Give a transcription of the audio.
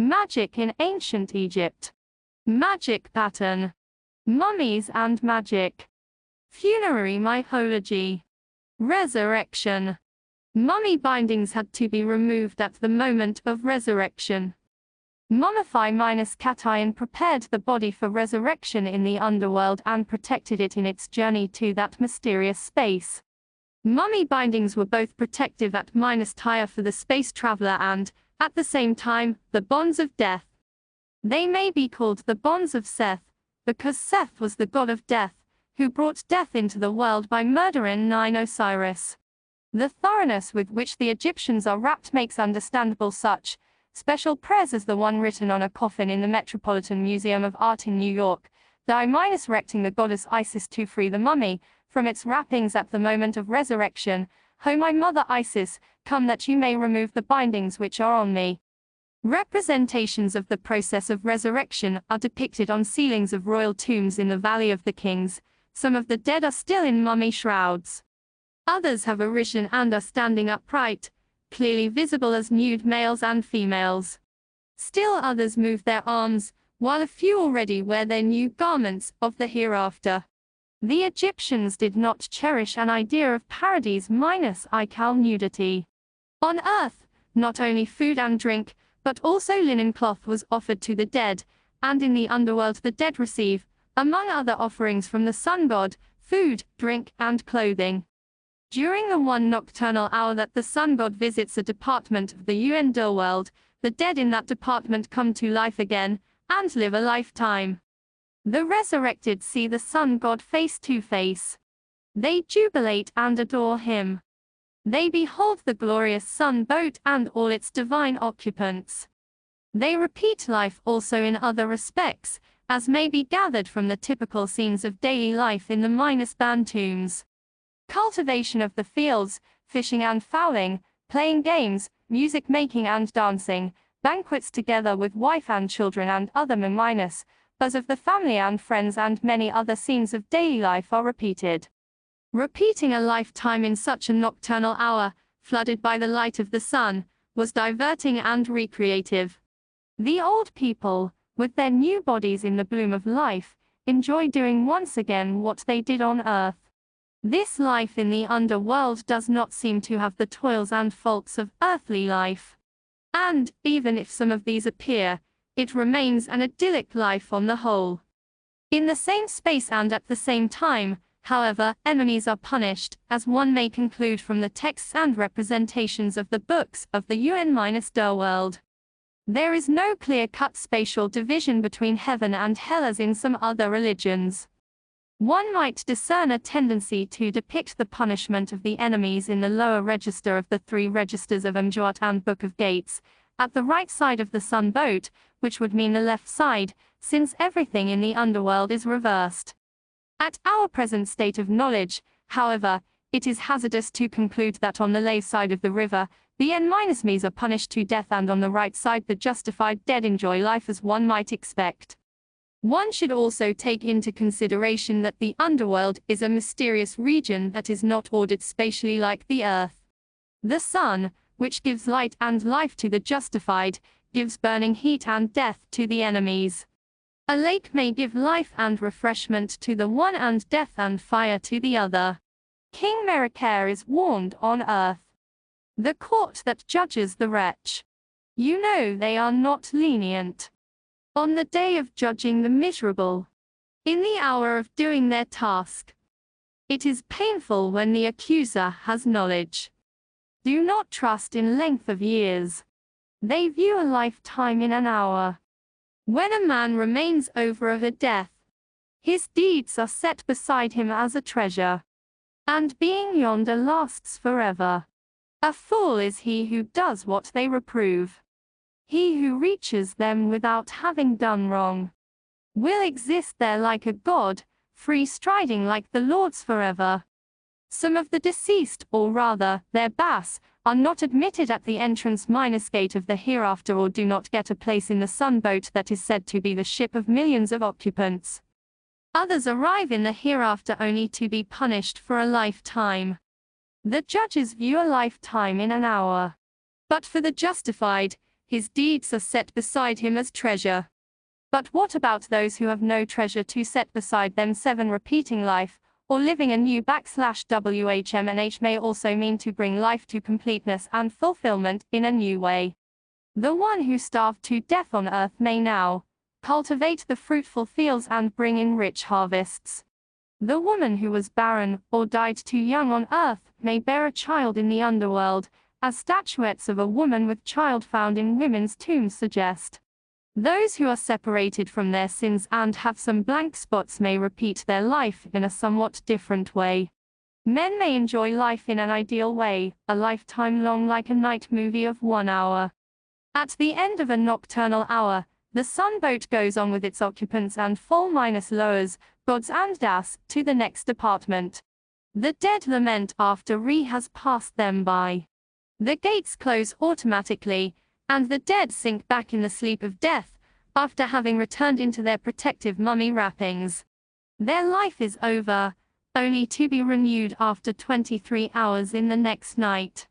Magic in ancient Egypt. Magic pattern. Mummies and magic. Funerary myhology. Resurrection. Mummy bindings had to be removed at the moment of resurrection. Mummify minus cation prepared the body for resurrection in the underworld and protected it in its journey to that mysterious space. Mummy bindings were both protective at minus tire for the space traveler and, at the same time, the bonds of death. They may be called the bonds of Seth, because Seth was the god of death, who brought death into the world by murdering 9 Osiris. The thoroughness with which the Egyptians are wrapped makes understandable such special prayers as the one written on a coffin in the Metropolitan Museum of Art in New York, erecting the goddess Isis to free the mummy from its wrappings at the moment of resurrection. Ho my mother Isis, come that you may remove the bindings which are on me. Representations of the process of resurrection are depicted on ceilings of royal tombs in the Valley of the Kings. Some of the dead are still in mummy shrouds. Others have arisen and are standing upright, clearly visible as nude males and females. Still others move their arms, while a few already wear their new garments of the hereafter. The Egyptians did not cherish an idea of paradise minus ical nudity. On earth, not only food and drink, but also linen cloth was offered to the dead, and in the underworld the dead receive, among other offerings from the sun god, food, drink, and clothing. During the one nocturnal hour that the sun god visits a department of the underworld, the dead in that department come to life again, and live a lifetime. The resurrected see the sun god face to face. They jubilate and adore him. They behold the glorious sun boat and all its divine occupants. They repeat life also in other respects, as may be gathered from the typical scenes of daily life in the minus band tombs. Cultivation of the fields, fishing and fowling, playing games, music making and dancing, banquets together with wife and children and other minus, buzz of the family and friends and many other scenes of daily life are repeated. Repeating a lifetime in such a nocturnal hour, flooded by the light of the sun, was diverting and recreative. The old people, with their new bodies in the bloom of life, enjoy doing once again what they did on earth. This life in the underworld does not seem to have the toils and faults of earthly life. And, even if some of these appear, it remains an idyllic life on the whole. In the same space and at the same time, however, enemies are punished, as one may conclude from the texts and representations of the books of the underworld. There is no clear-cut spatial division between heaven and hell as in some other religions. One might discern a tendency to depict the punishment of the enemies in the lower register of the 3 registers of Amjuat and Book of Gates, at the right side of the sun boat, which would mean the left side, since everything in the underworld is reversed. At our present state of knowledge, however, it is hazardous to conclude that on the left side of the river, the N-me's are punished to death and on the right side the justified dead enjoy life as one might expect. One should also take into consideration that the underworld is a mysterious region that is not ordered spatially like the earth. The sun, which gives light and life to the justified, gives burning heat and death to the enemies. A lake may give life and refreshment to the one and death and fire to the other. King Merikare is warned on earth. The court that judges the wretch. You know they are not lenient. On the day of judging the miserable. In the hour of doing their task. It is painful when the accuser has knowledge. Do not trust in length of years. They view a lifetime in an hour. When a man remains over of a death, his deeds are set beside him as a treasure. And being yonder lasts forever. A fool is he who does what they reprove. He who reaches them without having done wrong will exist there like a god, free striding like the lords forever. Some of the deceased, or rather, their bas, are not admitted at the entrance gate of the hereafter or do not get a place in the sun boat that is said to be the ship of millions of occupants. Others arrive in the hereafter only to be punished for a lifetime. The judges view a lifetime in an hour. But for the justified, His deeds are set beside him as treasure. But what about those who have no treasure to set beside them? 7. Repeating life, or living anew / WHMNH may also mean to bring life to completeness and fulfillment in a new way. The one who starved to death on earth may now cultivate the fruitful fields and bring in rich harvests. The woman who was barren or died too young on earth may bear a child in the underworld, as statuettes of a woman with child found in women's tombs suggest. Those who are separated from their sins and have some blank spots may repeat their life in a somewhat different way. Men may enjoy life in an ideal way, a lifetime long like a night movie of 1 hour. At the end of a nocturnal hour, the sunboat goes on with its occupants and lowers, gods and das, to the next apartment. The dead lament after Re has passed them by. The gates close automatically, and the dead sink back in the sleep of death, after having returned into their protective mummy wrappings. Their life is over, only to be renewed after 23 hours in the next night.